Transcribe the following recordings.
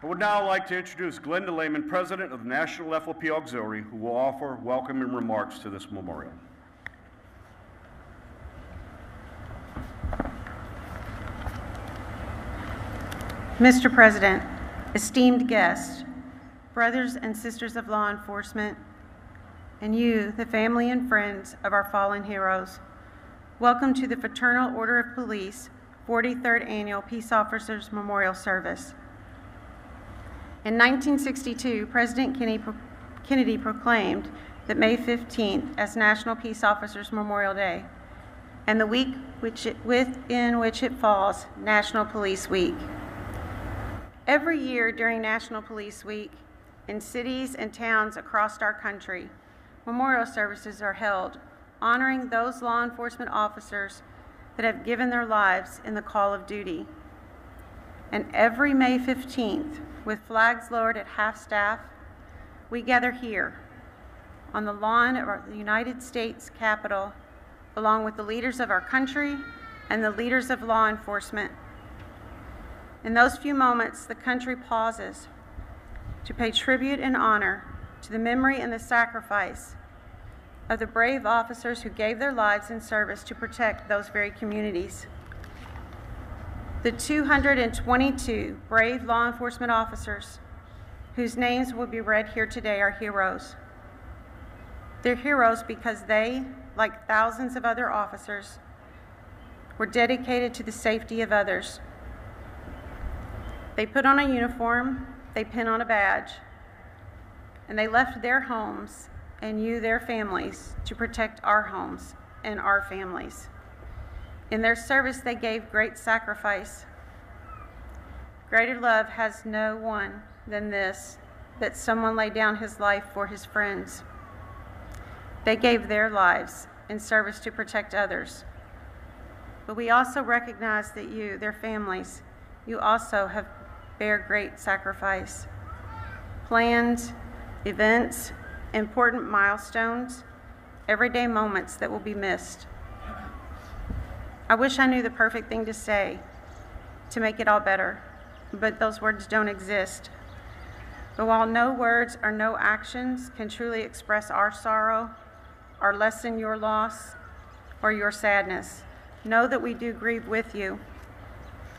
I would now like to introduce Glenda Lehman, President of the National FOP Auxiliary, who will offer welcoming remarks to this memorial. Mr. President, esteemed guests, brothers and sisters of law enforcement, and you, the family and friends of our fallen heroes, welcome to the Fraternal Order of Police 43rd Annual Peace Officers Memorial Service. In 1962, President Kennedy proclaimed that May 15th as National Peace Officers Memorial Day, and the week within which it falls, National Police Week. Every year during National Police Week, in cities and towns across our country, memorial services are held, honoring those law enforcement officers that have given their lives in the call of duty. And every May 15th, with flags lowered at half-staff, we gather here on the lawn of the United States Capitol, along with the leaders of our country and the leaders of law enforcement. In those few moments, the country pauses to pay tribute and honor to the memory and the sacrifice of the brave officers who gave their lives in service to protect those very communities. The 222 brave law enforcement officers whose names will be read here today are heroes. They're heroes because they, like thousands of other officers, were dedicated to the safety of others. They put on a uniform, they pin on a badge, and they left their homes and you, their families, to protect our homes and our families. In their service, they gave great sacrifice. Greater love has no one than this, that someone lay down his life for his friends. They gave their lives in service to protect others. But we also recognize that you, their families, you also have bear great sacrifice. Planned events, important milestones, everyday moments that will be missed. I wish I knew the perfect thing to say to make it all better, but those words don't exist. But while no words or no actions can truly express our sorrow or lessen your loss or your sadness, know that we do grieve with you.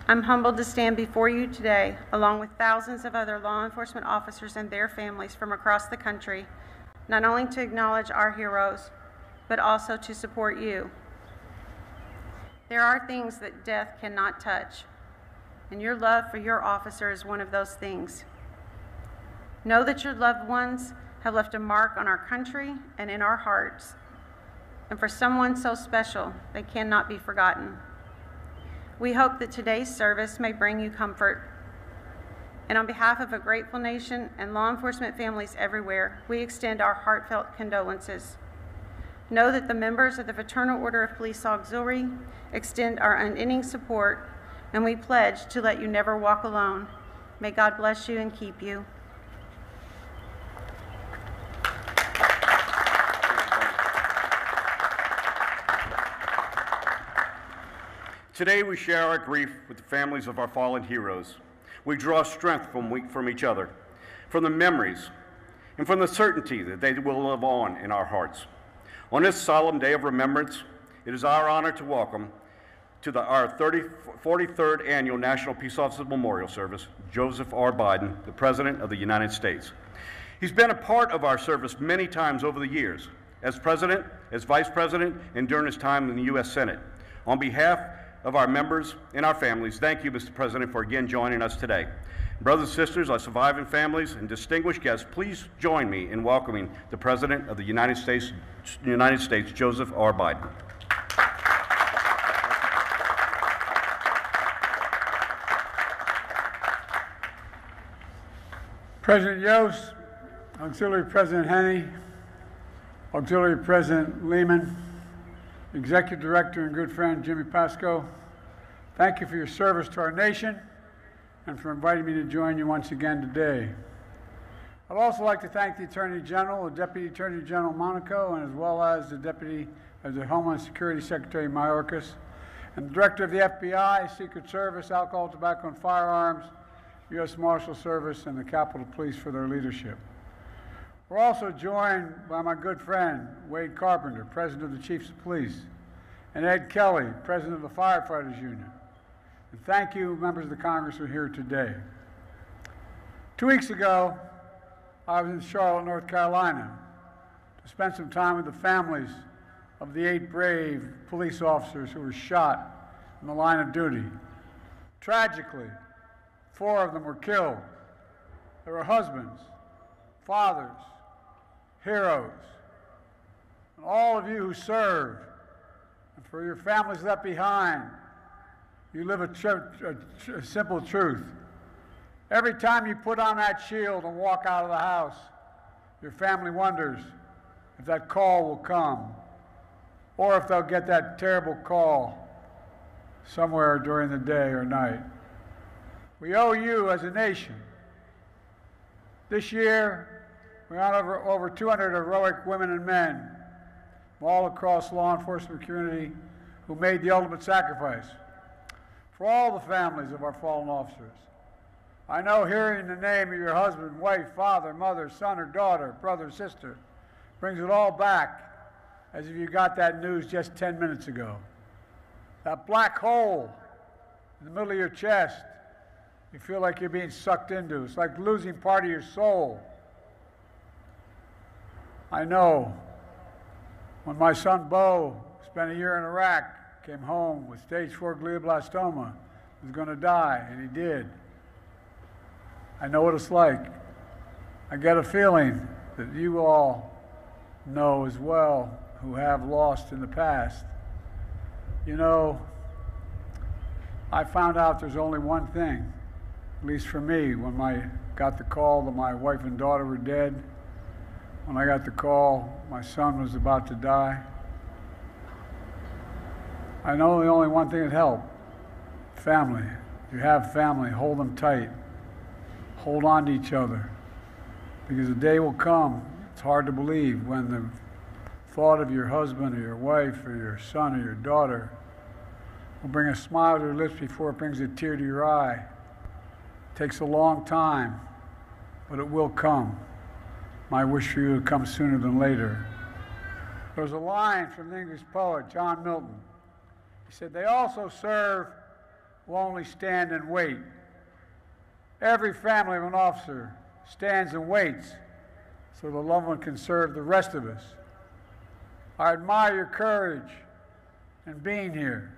I'm humbled to stand before you today, along with thousands of other law enforcement officers and their families from across the country, not only to acknowledge our heroes, but also to support you. There are things that death cannot touch, and your love for your officer is one of those things. Know that your loved ones have left a mark on our country and in our hearts, and for someone so special, they cannot be forgotten. We hope that today's service may bring you comfort. And on behalf of a grateful nation and law enforcement families everywhere, we extend our heartfelt condolences. Know that the members of the Fraternal Order of Police Auxiliary extend our unending support, and we pledge to let you never walk alone. May God bless you and keep you. Today we share our grief with the families of our fallen heroes. We draw strength from each other, from the memories, and from the certainty that they will live on in our hearts. On this solemn day of remembrance, it is our honor to welcome to our 43rd Annual National Peace Officers Memorial Service, Joseph R. Biden, the President of the United States. He's been a part of our service many times over the years, as President, as Vice President, and during his time in the U.S. Senate. On behalf of our members and our families, thank you, Mr. President, for again joining us today. Brothers and sisters, our surviving families, and distinguished guests, please join me in welcoming the President of the United States, Joseph R. Biden. President Yost, Auxiliary President Henney, Auxiliary President Lehman, Executive Director and good friend Jimmy Pasco, thank you for your service to our nation and for inviting me to join you once again today. I'd also like to thank the Attorney General, the Deputy Attorney General Monaco, and as well as the Homeland Security Secretary Mayorkas, and the Director of the FBI, Secret Service, Alcohol, Tobacco, and Firearms, U.S. Marshal Service, and the Capitol Police for their leadership. We're also joined by my good friend, Wade Carpenter, President of the Chiefs of Police, and Ed Kelly, President of the Firefighters Union. And thank you, members of the Congress, who are here today. 2 weeks ago, I was in Charlotte, North Carolina, to spend some time with the families of the 8 brave police officers who were shot in the line of duty. Tragically, 4 of them were killed. They were husbands, fathers, heroes. And all of you who serve, and for your families left behind, you live a simple truth. Every time you put on that shield and walk out of the house, your family wonders if that call will come, or if they'll get that terrible call somewhere during the day or night. We owe you as a nation. This year, we honor over 200 heroic women and men from all across the law enforcement community who made the ultimate sacrifice. For all the families of our fallen officers, I know hearing the name of your husband, wife, father, mother, son or daughter, brother, sister, brings it all back as if you got that news just 10 minutes ago. That black hole in the middle of your chest, you feel like you're being sucked into. It's like losing part of your soul. I know when my son Bo spent a year in Iraq, came home with stage 4 glioblastoma, was going to die, and he did. I know what it's like. I get a feeling that you all know as well who have lost in the past. You know, I found out there's only one thing, at least for me, when I got the call that my wife and daughter were dead, when I got the call my son was about to die. I know the only one thing that helped, family. If you have family, hold them tight. Hold on to each other. Because the day will come, it's hard to believe, when the thought of your husband or your wife or your son or your daughter will bring a smile to your lips before it brings a tear to your eye. It takes a long time, but it will come. My wish for you to come sooner than later. There was a line from the English poet John Milton. He said, "They also serve will only stand and wait." Every family of an officer stands and waits so the loved one can serve the rest of us. I admire your courage in being here.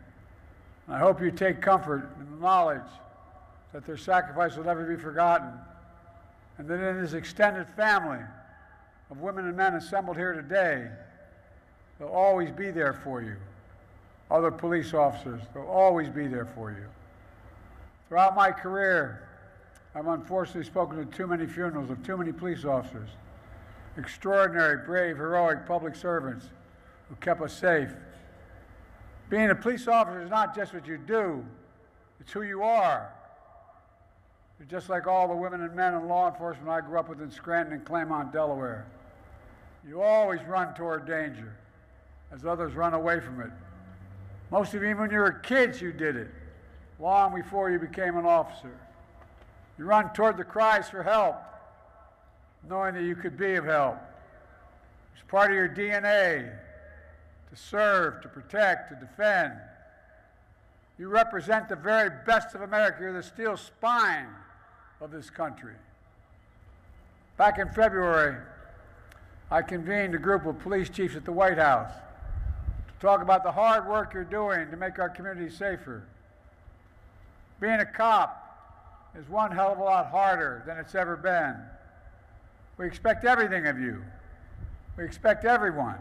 And I hope you take comfort in the knowledge that their sacrifice will never be forgotten, and that in this extended family of women and men assembled here today, they'll always be there for you. Other police officers, they'll always be there for you. Throughout my career, I've unfortunately spoken to too many funerals of too many police officers, extraordinary, brave, heroic public servants who kept us safe. Being a police officer is not just what you do, it's who you are. You're just like all the women and men in law enforcement I grew up with in Scranton and Claremont, Delaware. You always run toward danger as others run away from it. Most of you, when you were kids, you did it, long before you became an officer. You run toward the cries for help, knowing that you could be of help. It's part of your DNA to serve, to protect, to defend. You represent the very best of America. You're the steel spine of this country. Back in February, I convened a group of police chiefs at the White House to talk about the hard work you're doing to make our communities safer. Being a cop is one hell of a lot harder than it's ever been. We expect everything of you. We expect everyone.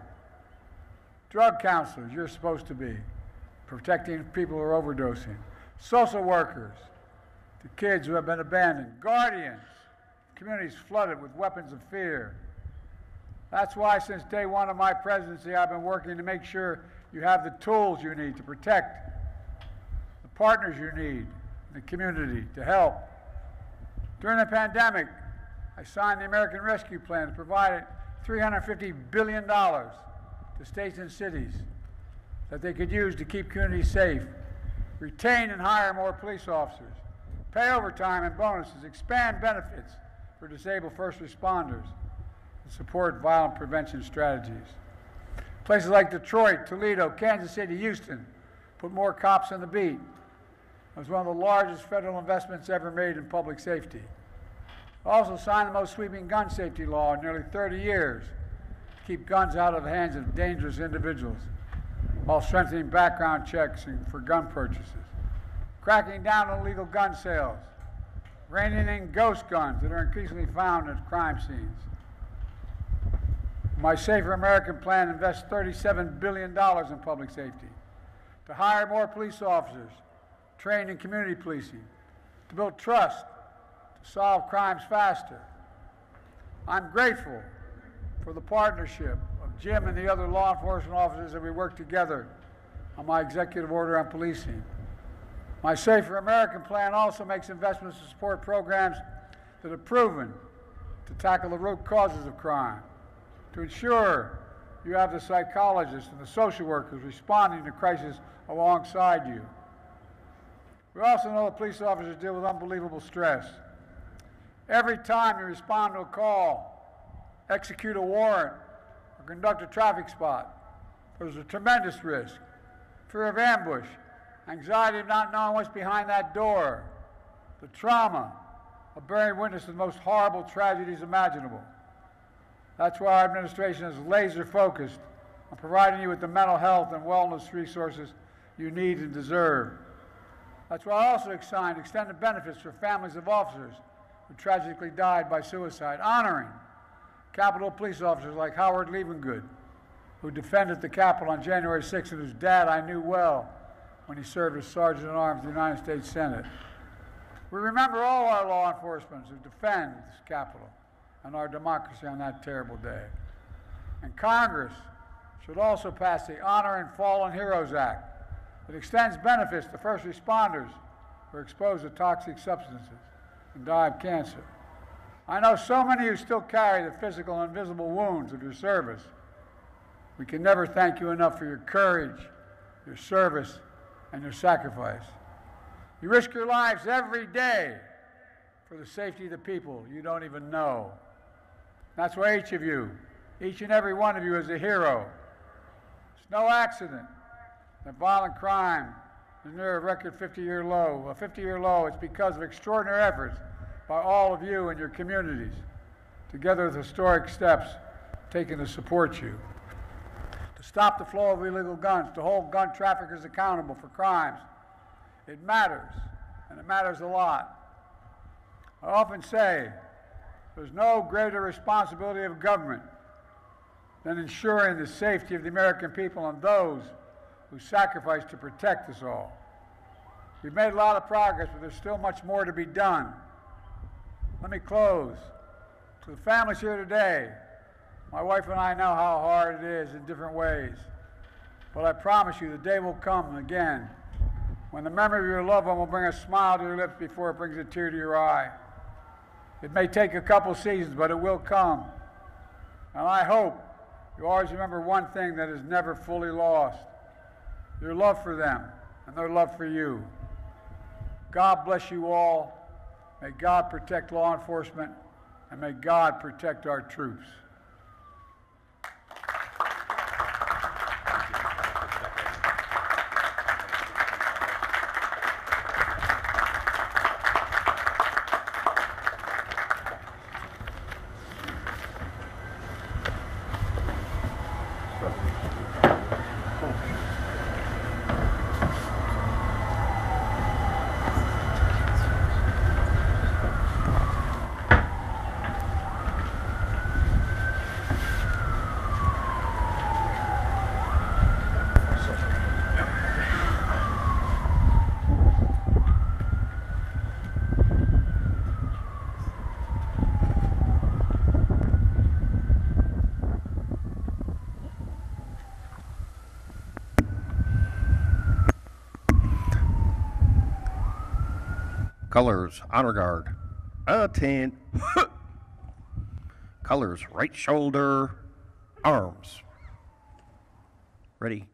Drug counselors, you're supposed to be, protecting people who are overdosing. Social workers, the kids who have been abandoned. Guardians, communities flooded with weapons of fear. That's why since day one of my presidency, I've been working to make sure you have the tools you need to protect, the partners you need in the community to help. During the pandemic, I signed the American Rescue Plan that provided $350 billion to states and cities that they could use to keep communities safe, retain and hire more police officers, pay overtime and bonuses, expand benefits for disabled first responders, and support violent prevention strategies. Places like Detroit, Toledo, Kansas City, Houston put more cops on the beat. It was one of the largest federal investments ever made in public safety. Also signed the most sweeping gun safety law in nearly 30 years to keep guns out of the hands of dangerous individuals, while strengthening background checks for gun purchases, cracking down on illegal gun sales, reining in ghost guns that are increasingly found at crime scenes. My Safer American plan invests $37 billion in public safety, to hire more police officers, trained in community policing, to build trust, to solve crimes faster. I'm grateful for the partnership of Jim and the other law enforcement officers that we work together on my executive order on policing. My Safer American plan also makes investments to support programs that have proven to tackle the root causes of crime, to ensure you have the psychologists and the social workers responding to crisis alongside you. We also know that police officers deal with unbelievable stress. Every time you respond to a call, execute a warrant, or conduct a traffic spot, there's a tremendous risk. Fear of ambush, anxiety of not knowing what's behind that door, the trauma of bearing witness to the most horrible tragedies imaginable. That's why our administration is laser focused on providing you with the mental health and wellness resources you need and deserve. That's why I also signed extended benefits for families of officers who tragically died by suicide, honoring Capitol police officers like Howard Liebengood, who defended the Capitol on January 6th, and whose dad I knew well when he served as Sergeant-at-Arms in the United States Senate. We remember all our law enforcement who defend this Capitol and our democracy on that terrible day. And Congress should also pass the Honor and Fallen Heroes Act that extends benefits to first responders who are exposed to toxic substances and die of cancer. I know so many who still carry the physical and invisible wounds of your service. We can never thank you enough for your courage, your service, and your sacrifice. You risk your lives every day for the safety of the people you don't even know. That's why each of you, each and every one of you is a hero. It's no accident that violent crime is near a record 50-year low. A 50-year low, it's because of extraordinary efforts by all of you and your communities, together with historic steps taken to support you. To stop the flow of illegal guns, to hold gun traffickers accountable for crimes. It matters, and it matters a lot. I often say there's no greater responsibility of government than ensuring the safety of the American people and those who sacrifice to protect us all. We've made a lot of progress, but there's still much more to be done. Let me close. To the families here today, my wife and I know how hard it is in different ways. But I promise you the day will come again when the memory of your loved one will bring a smile to your lips before it brings a tear to your eye. It may take a couple seasons, but it will come. And I hope you always remember one thing that is never fully lost: your love for them and their love for you. God bless you all. May God protect law enforcement, and may God protect our troops. Colors, honor guard, attend. Colors, right shoulder, arms. Ready.